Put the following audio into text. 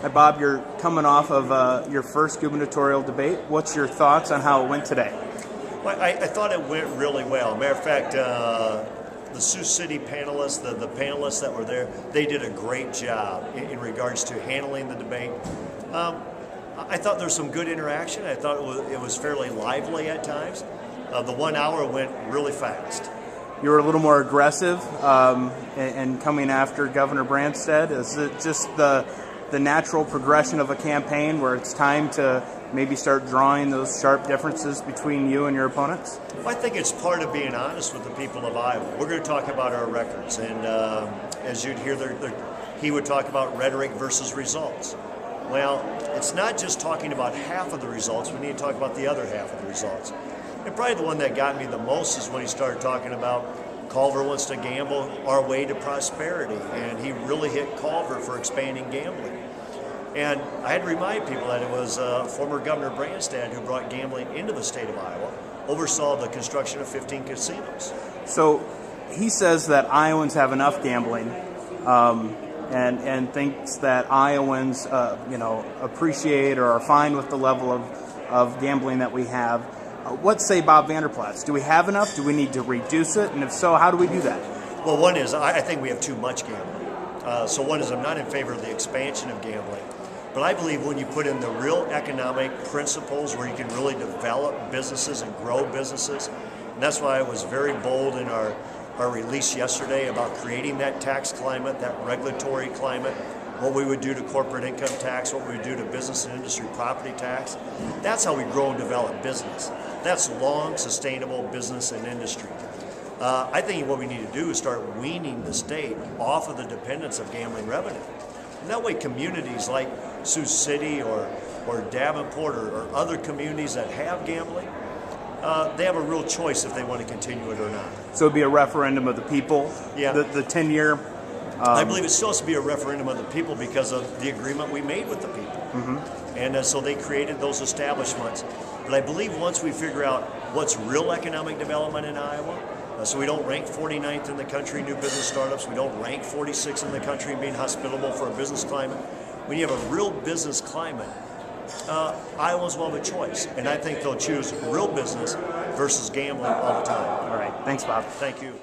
Hi, Bob. You're coming off of your first gubernatorial debate. What's your thoughts on how it went today? Well, I thought it went really well. Matter of fact, the Sioux City panelists, the panelists that were there, they did a great job in regards to handling the debate. I thought there was some good interaction. I thought it was fairly lively at times. The 1 hour went really fast. You were a little more aggressive in coming after Governor Branstad. Is it just the natural progression of a campaign where it's time to maybe start drawing those sharp differences between you and your opponents? Well, I think it's part of being honest with the people of Iowa. We're going to talk about our records, and as you'd hear, he would talk about rhetoric versus results. Well, it's not just talking about half of the results. We need to talk about the other half of the results. And probably the one that got me the most is when he started talking about Culver wants to gamble our way to prosperity, and he really hit Culver for expanding gambling. And I had to remind people that it was former Governor Branstad who brought gambling into the state of Iowa, oversaw the construction of 15 casinos. So he says that Iowans have enough gambling, and thinks that Iowans, appreciate or are fine with the level of gambling that we have. What say Bob Vander? Do we have enough? Do we need to reduce it? And if so, how do we do that? Well, one is I think we have too much gambling. So one is I'm not in favor of the expansion of gambling. But I believe when you put in the real economic principles where you can really develop businesses and grow businesses, and that's why I was very bold in our release yesterday about creating that tax climate, that regulatory climate, what we would do to corporate income tax, what we would do to business and industry property tax. That's how we grow and develop business. That's long, sustainable business and industry. I think what we need to do is start weaning the state off of the dependence of gambling revenue. And that way communities like Sioux City or Davenport or other communities that have gambling, they have a real choice if they want to continue it or not. So it'd be a referendum of the people? Yeah. The 10-year... I believe it's supposed to be a referendum of the people because of the agreement we made with the people. Mm-hmm. And so they created those establishments. But I believe once we figure out what's real economic development in Iowa, so we don't rank 49th in the country in new business startups, we don't rank 46th in the country in being hospitable for a business climate. When you have a real business climate, Iowans will have a choice. And I think they'll choose real business versus gambling all the time. All right. Thanks, Bob. Thank you.